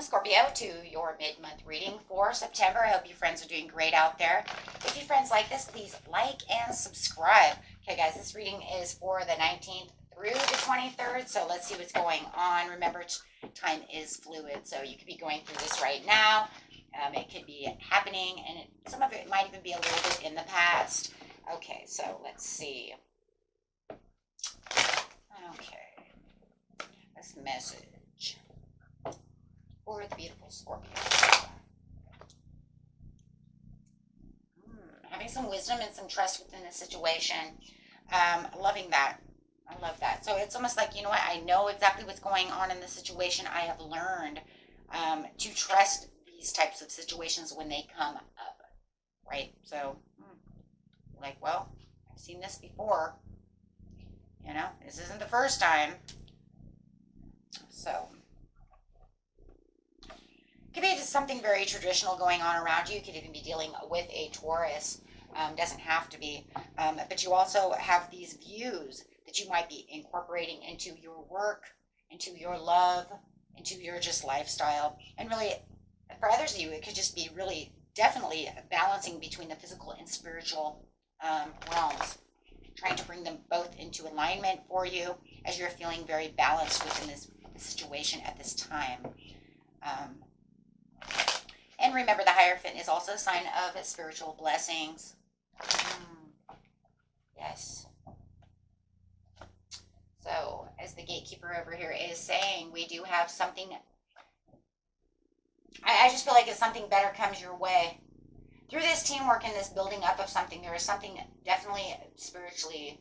Scorpio, to your mid-month reading for September. I hope you friends are doing great out there. If you friends like this, please like and subscribe. Okay, guys, this reading is for the 19th through the 23rd, so let's see what's going on. Remember, time is fluid, so you could be going through this right now. It could be happening, and some of it might even be a little bit in the past. Okay, so let's see. Okay, this message for the beautiful Scorpio. Having some wisdom and some trust within the situation. Loving that. I love that. So it's almost like, you know what, I know exactly what's going on in the situation. I have learned to trust these types of situations when they come up, right? So, like, well, I've seen this before. You know, this isn't the first time. So, it could be just something very traditional going on around you. You could even be dealing with a Taurus. Doesn't have to be. But you also have these views that you might be incorporating into your work, into your love, into your just lifestyle. And really, for others of you, it could just be really definitely balancing between the physical and spiritual realms, trying to bring them both into alignment for you as you're feeling very balanced within this situation at this time. And remember, the Hierophant is also a sign of spiritual blessings. Yes. So, as the gatekeeper over here is saying, we do have something. I just feel like if something better comes your way, through this teamwork and this building up of something, there is something definitely spiritually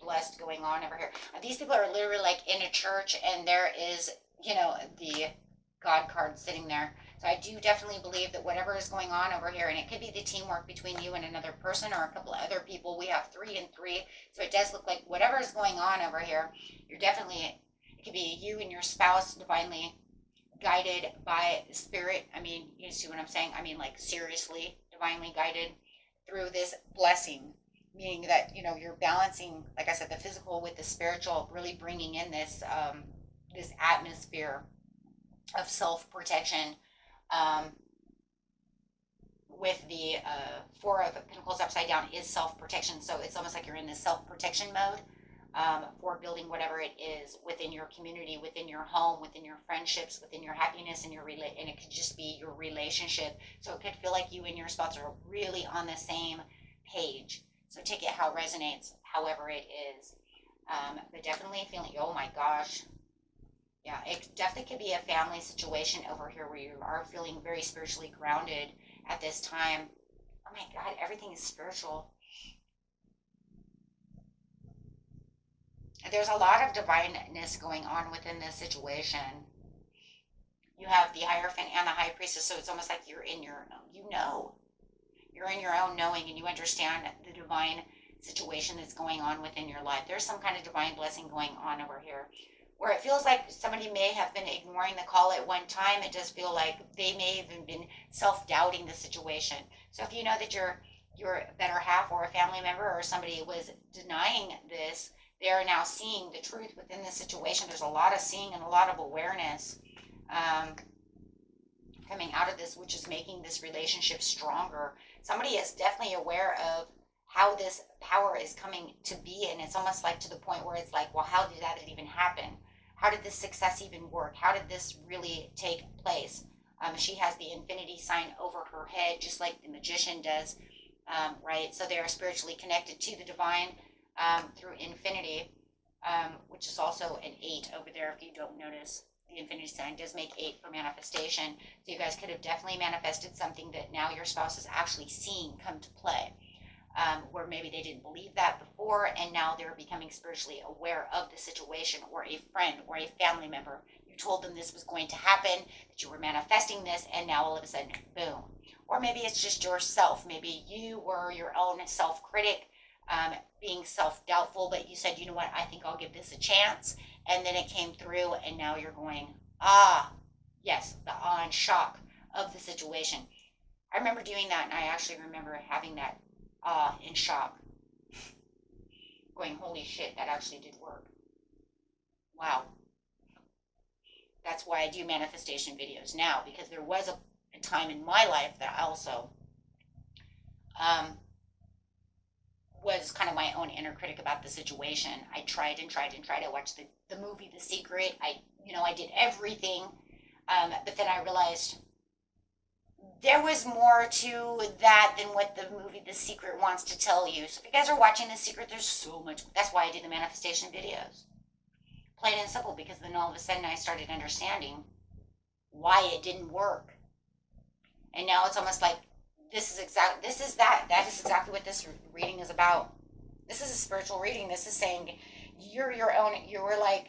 blessed going on over here. These people are literally like in a church, and there is, you know, the God card sitting there. So I do definitely believe that whatever is going on over here, and it could be the teamwork between you and another person or a couple of other people. We have 3 and 3. So it does look like whatever is going on over here, you're definitely, it could be you and your spouse divinely guided by spirit. I mean, you see what I'm saying? I mean, like, seriously, divinely guided through this blessing, meaning that, you know, you're balancing, like I said, the physical with the spiritual, really bringing in this this atmosphere of self-protection. With the 4 of Pentacles upside down is self-protection, so it's almost like you're in this self-protection mode for building whatever it is within your community, within your home, within your friendships, within your happiness, and and it could just be your relationship. So it could feel like you and your spouse are really on the same page. So take it how it resonates, however it is. But definitely feeling, oh my gosh. Yeah, it definitely could be a family situation over here where you are feeling very spiritually grounded at this time. Oh my God, everything is spiritual. There's a lot of divineness going on within this situation. You have the Hierophant and the High Priestess, so it's almost like you're in your, you're in your own knowing, and you understand the divine situation that's going on within your life. There's some kind of divine blessing going on over here, where it feels like somebody may have been ignoring the call at one time. It does feel like they may have even been self-doubting the situation. So if you know that your better half or a family member or somebody was denying this, they are now seeing the truth within the situation. There's a lot of seeing and a lot of awareness coming out of this, which is making this relationship stronger. Somebody is definitely aware of how this power is coming to be, and it's almost like to the point where it's like, well, how did that even happen? How did this success even work? How did this really take place? She has the infinity sign over her head, just like the magician does, right? So they are spiritually connected to the divine through infinity, which is also an 8 over there. If you don't notice, the infinity sign does make 8 for manifestation. So you guys could have definitely manifested something that now your spouse is actually seeing come to play. Where maybe they didn't believe that before, and now they're becoming spiritually aware of the situation, or a friend or a family member. You told them this was going to happen, that you were manifesting this, and now all of a sudden, boom. Or maybe it's just yourself. Maybe you were your own self-critic, being self-doubtful, but you said, you know what, I think I'll give this a chance, and then it came through, and now you're going, yes, the awe and shock of the situation. I remember doing that, and I actually remember having that in shock, going, holy shit, that actually did work. Wow. that's why I do manifestation videos now, because there was a time in my life that I also was kind of my own inner critic about the situation. I tried and tried and tried. I watched the movie The Secret. I did everything. But then I realized there was more to that than what the movie The Secret wants to tell you. So if you guys are watching The Secret, there's so much. That's why I do the manifestation videos. Plain and simple, because then all of a sudden I started understanding why it didn't work. And now it's almost like that is exactly what this reading is about. This is a spiritual reading. This is saying you're like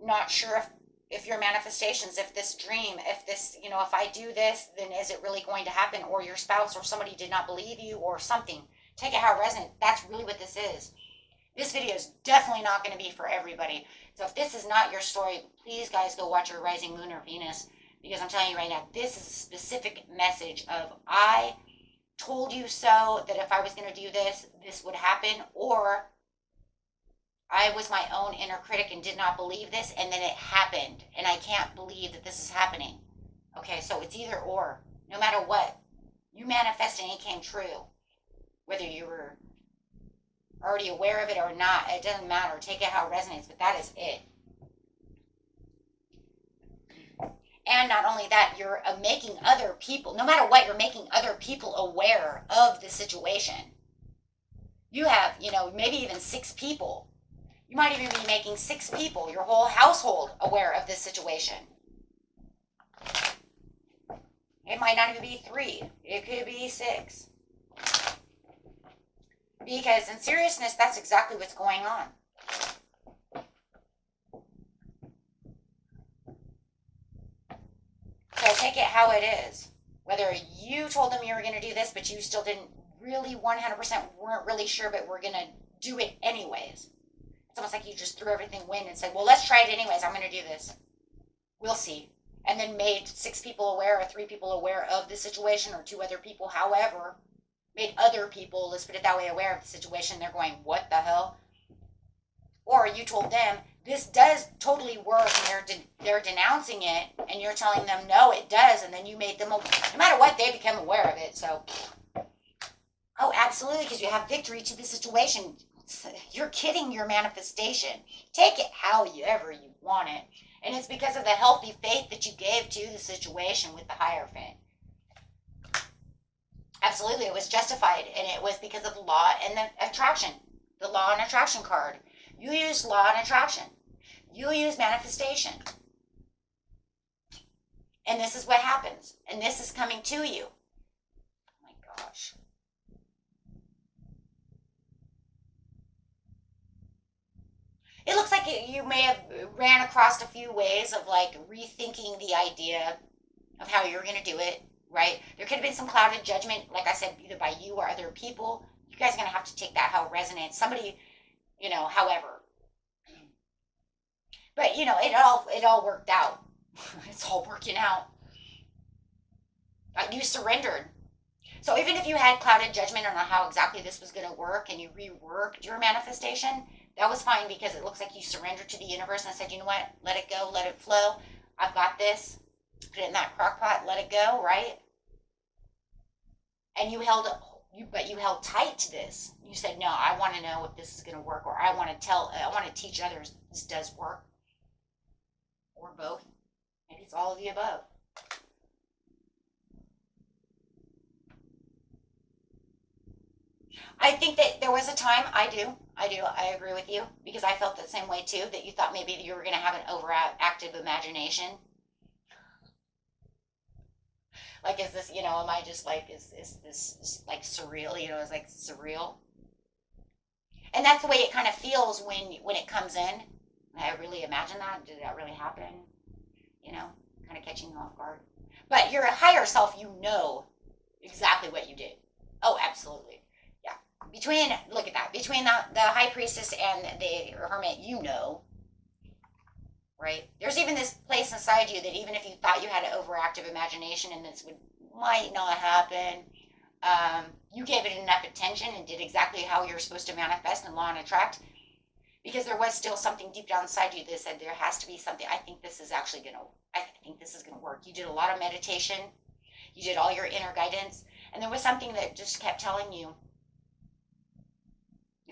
not sure if your manifestations, if this dream, if this, if I do this, then is it really going to happen? Or your spouse or somebody did not believe you or something. Take it how it resonates. That's really what this is. This video is definitely not going to be for everybody. So if this is not your story, please guys go watch your rising moon or Venus, because I'm telling you right now, this is a specific message of I told you so, that if I was going to do this, this would happen, or I was my own inner critic and did not believe this, and then it happened, and I can't believe that this is happening. Okay, so it's either or. No matter what, you manifested and it came true. Whether you were already aware of it or not, it doesn't matter. Take it how it resonates, but that is it. And not only that, you're making other people, no matter what, you're making other people aware of the situation. You have, maybe even 6 people. You might even be making 6 people, your whole household, aware of this situation. It might not even be 3. It could be 6. Because in seriousness, that's exactly what's going on. So take it how it is. Whether you told them you were going to do this, but you still didn't really 100% weren't really sure, but we're going to do it anyways. It's almost like you just threw everything in and said, well, let's try it anyways. I'm going to do this. We'll see. And then made 6 people aware or 3 people aware of the situation, or 2 other people, however, made other people, let's put it that way, aware of the situation. They're going, what the hell? Or you told them, this does totally work, and they're denouncing it, and you're telling them, no, it does, and then you made them, no matter what, they become aware of it. So, oh, absolutely, because you have victory to the situation. You're kidding your manifestation. Take it however you want it. And it's because of the healthy faith that you gave to the situation with the Hierophant. Absolutely, it was justified, and it was because of law and the attraction. The law and attraction card. You use law and attraction. You use manifestation. And this is what happens. And this is coming to you. Oh my gosh. It looks like you may have ran across a few ways of like rethinking the idea of how you're going to do it, right? There could have been some clouded judgment, like I said, either by you or other people. You guys are going to have to take that how it resonates. Somebody, however. But, it all worked out. It's all working out. You surrendered. So even if you had clouded judgment on how exactly this was going to work and you reworked your manifestation, that was fine, because it looks like you surrendered to the universe and said, you know what, let it go, let it flow. I've got this. Put it in that crock pot, let it go, right? And you held tight to this. You said, no, I want to know if this is going to work, or I want to teach others this does work. Or both. Maybe it's all of the above. I think that there was a time, I agree with you, because I felt the same way too, that you thought maybe you were going to have an overactive imagination. Like, is this, am I just like, is this like surreal, is like surreal. And that's the way it kind of feels when it comes in. I really imagine that. Did that really happen? Kind of catching you off guard. But your higher self, exactly what you did. Oh, absolutely. Yeah. Look at that. Between the high priestess and the hermit, right? There's even this place inside you that even if you thought you had an overactive imagination and this might not happen, you gave it enough attention and did exactly how you're supposed to manifest and law and attract, because there was still something deep down inside you that said there has to be something. I think this is actually going to I think this is going to work. You did a lot of meditation. You did all your inner guidance. And there was something that just kept telling you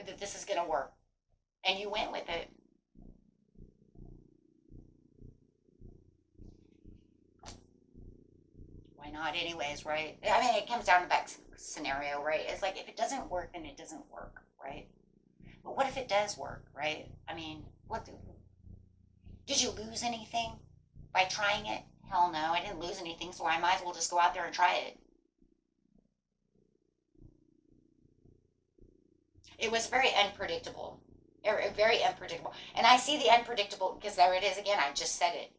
that this is going to work. And you went with it. Why not anyways, right? I mean, it comes down to that scenario, right? It's like, if it doesn't work, then it doesn't work, right? But what if it does work, right? I mean, did you lose anything by trying it? Hell no, I didn't lose anything, so I might as well just go out there and try it. It was very unpredictable. Very unpredictable. And I see the unpredictable because there it is again. I just said it.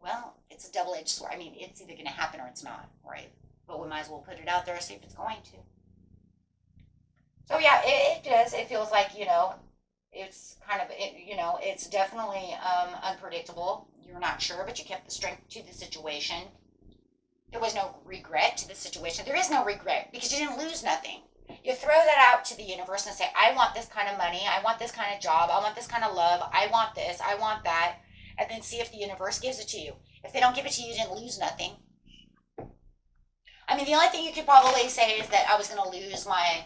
Well, it's a double-edged sword. I mean, it's either going to happen or it's not, right? But we might as well put it out there and see if it's going to. So yeah, it does. It feels like, it's kind of, it's definitely unpredictable. You're not sure, but you kept the strength to the situation. There was no regret to the situation. There is no regret because you didn't lose nothing. You throw that out to the universe and say, I want this kind of money. I want this kind of job. I want this kind of love. I want this. I want that. And then see if the universe gives it to you. If they don't give it to you, you didn't lose nothing. I mean, the only thing you could probably say is that I was going to lose my,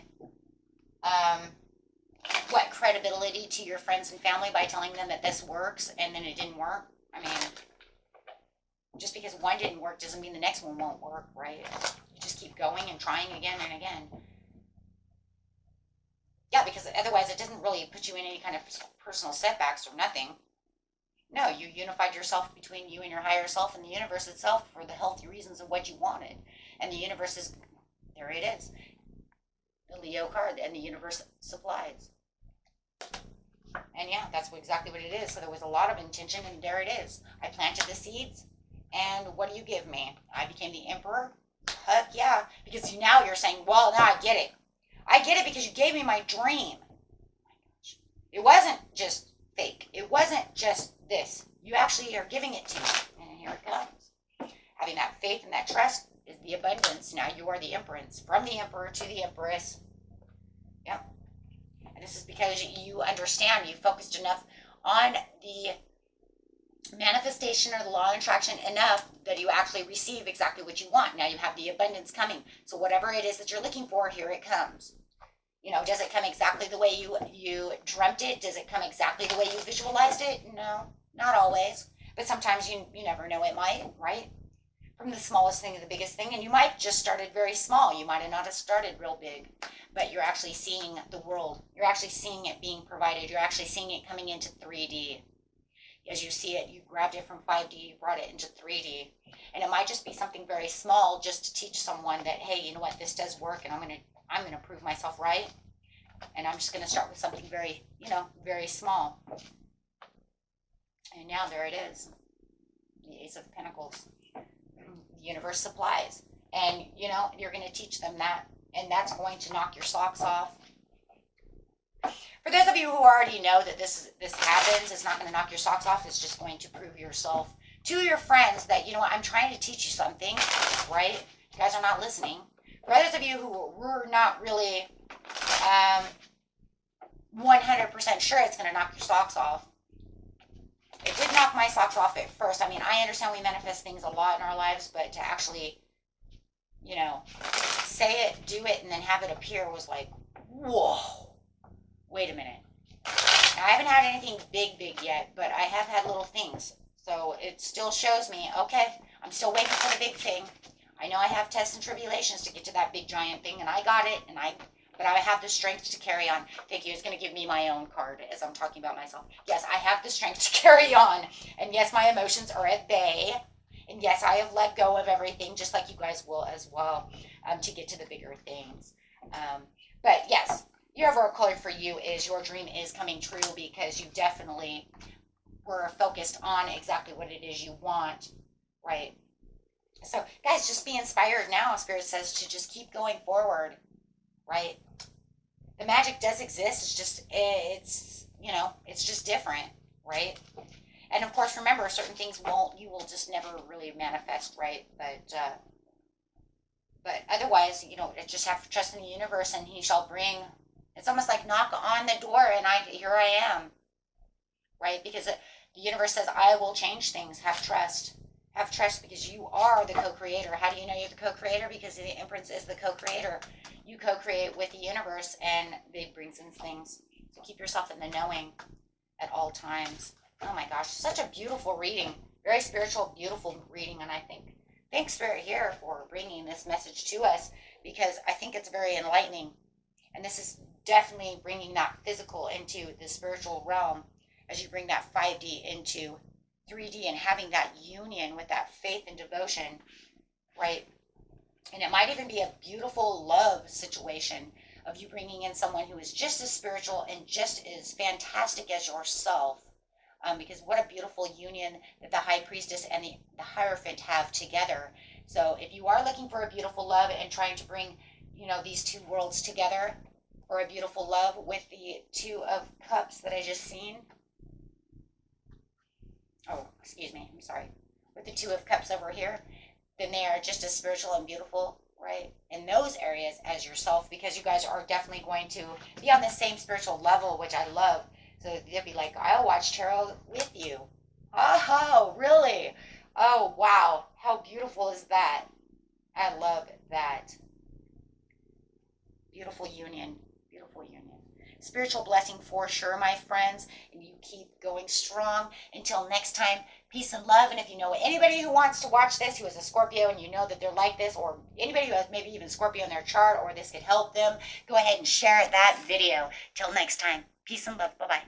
credibility to your friends and family by telling them that this works and then it didn't work. I mean, just because one didn't work doesn't mean the next one won't work, right? You just keep going and trying again and again. Yeah, because otherwise it doesn't really put you in any kind of personal setbacks or nothing. No, you unified yourself between you and your higher self and the universe itself for the healthy reasons of what you wanted. And the universe is, there it is. The Leo card, and the universe supplies. And yeah, that's exactly what it is. So there was a lot of intention, and there it is. I planted the seeds, and what do you give me? I became the emperor? Heck yeah. Because now you're saying, well, now I get it. I get it because you gave me my dream. It wasn't just fake. It wasn't just this. You actually are giving it to me. And here it comes. Having that faith and that trust is the abundance. Now you are the empress. From the emperor to the empress. Yep. And this is because you understand. You focused enough on the manifestation or the law of attraction enough that you actually receive exactly what you want. Now you have the abundance coming. So whatever it is that you're looking for, here it comes. Does it come exactly the way you dreamt it? Does it come exactly the way you visualized it? No, not always. But sometimes you never know, it might, right? From the smallest thing to the biggest thing. And you might just started very small. You might have not have started real big. But you're actually seeing the world. You're actually seeing it being provided. You're actually seeing it coming into 3D. As you see it, you grabbed it from 5D, you brought it into 3D. And it might just be something very small just to teach someone that, hey, you know what, this does work, and I'm going to prove myself right. And I'm just going to start with something very, very small. And now there it is. The Ace of Pentacles. The universe supplies. And, you're going to teach them that. And that's going to knock your socks off. For those of you who already know that this happens, it's not going to knock your socks off. It's just going to prove yourself to your friends that, I'm trying to teach you something, right? You guys are not listening. For others of you who were not really 100% sure it's going to knock your socks off, it did knock my socks off at first. I mean, I understand we manifest things a lot in our lives, but to actually, say it, do it, and then have it appear was like, whoa. Wait a minute. Now, I haven't had anything big yet, but I have had little things. So it still shows me, okay, I'm still waiting for the big thing. I know I have tests and tribulations to get to that big giant thing, and I got it, but I have the strength to carry on. Thank you. It's going to give me my own card as I'm talking about myself. Yes, I have the strength to carry on. And yes, my emotions are at bay. And yes, I have let go of everything, just like you guys will as well, to get to the bigger things. But yes. Your overall color for you is your dream is coming true because you definitely were focused on exactly what it is you want, right? So, guys, just be inspired now. Spirit says to just keep going forward, right? The magic does exist. It's just different, right? And of course, remember, certain things you will just never really manifest, right? But otherwise, just have trust in the universe, and He shall bring. It's almost like knock on the door and here I am, right? Because the universe says, I will change things. Have trust. Have trust because you are the co-creator. How do you know you're the co-creator? Because the Empress is the co-creator. You co-create with the universe, and it brings in things. So keep yourself in the knowing at all times. Oh my gosh, such a beautiful reading. Very spiritual, beautiful reading. And I think, thanks Spirit here for bringing this message to us, because I think it's very enlightening. And this is definitely bringing that physical into the spiritual realm as you bring that 5D into 3D and having that union with that faith and devotion, right? And it might even be a beautiful love situation of you bringing in someone who is just as spiritual and just as fantastic as yourself. Because what a beautiful union that the High Priestess and the Hierophant have together. So if you are looking for a beautiful love and trying to bring, these two worlds together, or a beautiful love with the Two of Cups that I just seen. Oh, excuse me, I'm sorry. With the Two of Cups over here, then they are just as spiritual and beautiful, right, in those areas as yourself, because you guys are definitely going to be on the same spiritual level, which I love. So they'll be like, I'll watch tarot with you. Oh, really? Oh, wow. How beautiful is that? I love that. Beautiful union. Beautiful union. Spiritual blessing for sure, my friends. And you keep going strong. Until next time, peace and love. And if you know anybody who wants to watch this, who is a Scorpio, and you know that they're like this, or anybody who has maybe even Scorpio in their chart, or this could help them, go ahead and share that video. Till next time, peace and love. Bye-bye.